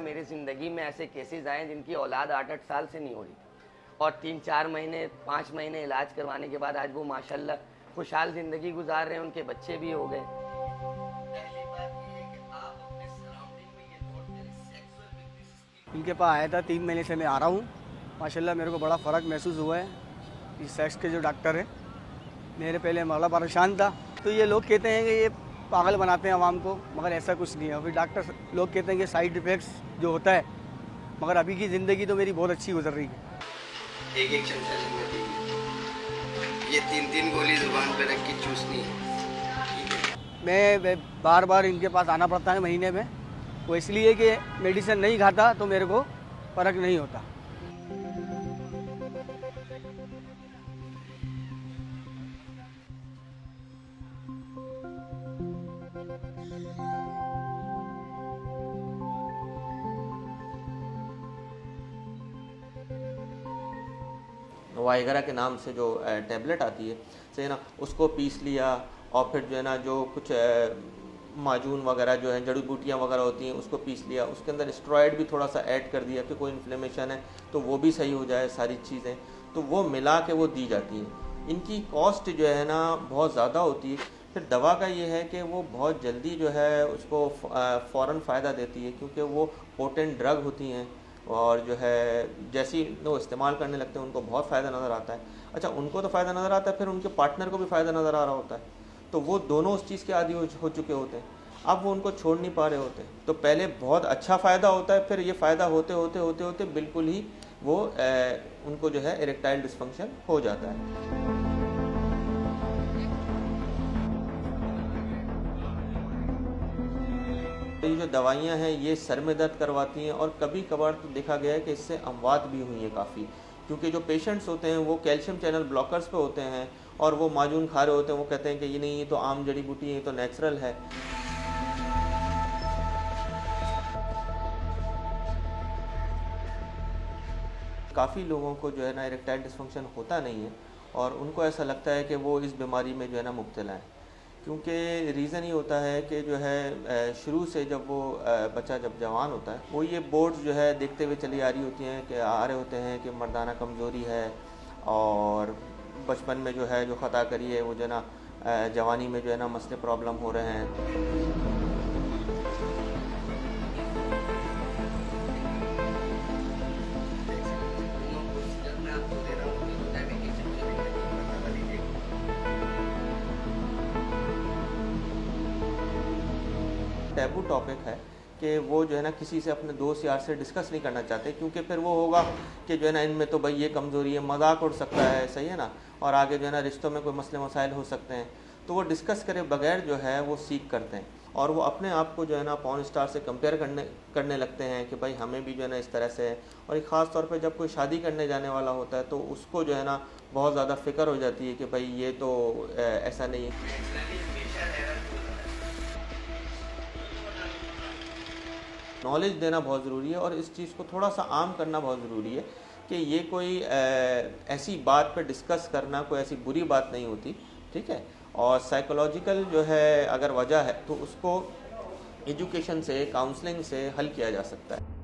मेरी ज़िंदगी में ऐसे केसेस आए जिनकी औलाद 8-8 साल से नहीं हो रही थी और 3-4 महीने 5 महीने इलाज करवाने के बाद आज वो माशाल्लाह खुशहाल ज़िंदगी गुजार रहे हैं, उनके बच्चे भी हो गए। पहली बात ये है कि आप अपने सराउंडिंग में ये नोट करें, सेक्सुअल वीकनेस इनके पास आया था 3 महीने से मैं आ रहा हूँ। माशाल्लाह मेरे को बड़ा फ़र्क महसूस हुआ है। इस सेक्स के जो डॉक्टर हैं, मेरे पहले बड़ा परेशान था, तो ये लोग कहते हैं कि ये पागल बनाते हैं आवाम को, मगर ऐसा कुछ नहीं है। अभी डॉक्टर लोग कहते हैं कि साइड इफ़ेक्ट्स जो होता है, मगर अभी की ज़िंदगी तो मेरी बहुत अच्छी गुजर रही है। एक चमचा लेंगे, ये 3-3 गोली ज़ुबान पे रख के चूसनी है। मैं बार बार इनके पास आना पड़ता है महीने में, वो इसलिए कि मेडिसिन नहीं खाता तो मेरे को फ़र्क नहीं होता। वाइगरा के नाम से जो टैबलेट आती है, सही ना, उसको पीस लिया और फिर जो है ना जो कुछ माजून वगैरह जो है, जड़ी बूटियाँ वगैरह होती हैं, उसको पीस लिया, उसके अंदर स्टेरॉइड भी थोड़ा सा ऐड कर दिया कि कोई इन्फ्लेमेशन है तो वो भी सही हो जाए, सारी चीज़ें तो वो मिला के वो दी जाती हैं। इनकी कॉस्ट जो है ना बहुत ज़्यादा होती है। फिर दवा का ये है कि वो बहुत जल्दी जो है उसको फ़ौरन फ़ायदा देती है, क्योंकि वो पोटेंट ड्रग होती हैं और जो है जैसी वो इस्तेमाल करने लगते हैं उनको बहुत फ़ायदा नज़र आता है। अच्छा, उनको तो फ़ायदा नज़र आता है, फिर उनके पार्टनर को भी फ़ायदा नज़र आ रहा होता है, तो वो दोनों उस चीज़ के आदी हो चुके होते हैं। अब वो उनको छोड़ नहीं पा रहे होते, तो पहले बहुत अच्छा फ़ायदा होता है, फिर ये फ़ायदा होते होते होते होते बिल्कुल ही वो उनको जो है इरेक्टाइल डिस्फंक्शन हो जाता है। ये जो दवाइयाँ हैं ये सर में दर्द करवाती हैं और कभी कभार तो देखा गया है कि इससे अमवात भी हुई हैं काफ़ी, क्योंकि जो पेशेंट्स होते हैं वो कैल्शियम चैनल ब्लॉकर्स पे होते हैं और वो माजून खा रहे होते हैं, वो कहते हैं कि ये नहीं, ये तो आम जड़ी बूटी है, ये तो नेचुरल है। काफ़ी लोगों को जो है ना इरेक्टाइल डिस्फंक्शन होता नहीं है और उनको ऐसा लगता है कि वो इस बीमारी में जो है ना मुब्तला है, क्योंकि रीज़न ये होता है कि जो है शुरू से जब वो बच्चा जब जवान होता है वो ये बोर्ड्स जो है देखते हुए चली आ रही होती हैं कि आ रहे होते हैं कि मर्दाना कमज़ोरी है और बचपन में जो है जो ख़ता करी है वो जो है ना जवानी में जो है ना मसले प्रॉब्लम हो रहे हैं। टैबू टॉपिक है कि वो जो है ना किसी से अपने दोस्त यार से डिस्कस नहीं करना चाहते, क्योंकि फिर वो होगा कि जो है ना इनमें तो भाई ये कमज़ोरी है, मजाक उड़ सकता है, सही है ना, और आगे जो है ना रिश्तों में कोई मसले मसाइल हो सकते हैं, तो वो डिस्कस करे बगैर जो है वो सीख करते हैं और वो अपने आप को जो है ना पॉर्न स्टार से कंपेयर करने लगते हैं कि भाई हमें भी जो है ना इस तरह से है। और एक ख़ास तौर पे जब कोई शादी करने जाने वाला होता है तो उसको जो है ना बहुत ज़्यादा फ़िक्र हो जाती है कि भाई ये तो ऐसा नहीं है। नॉलेज देना बहुत ज़रूरी है और इस चीज़ को थोड़ा सा आम करना बहुत ज़रूरी है कि ये कोई ऐसी बात पर डिस्कस करना कोई ऐसी बुरी बात नहीं होती, ठीक है। और साइकोलॉजिकल जो है अगर वजह है तो उसको एजुकेशन से, काउंसलिंग से हल किया जा सकता है।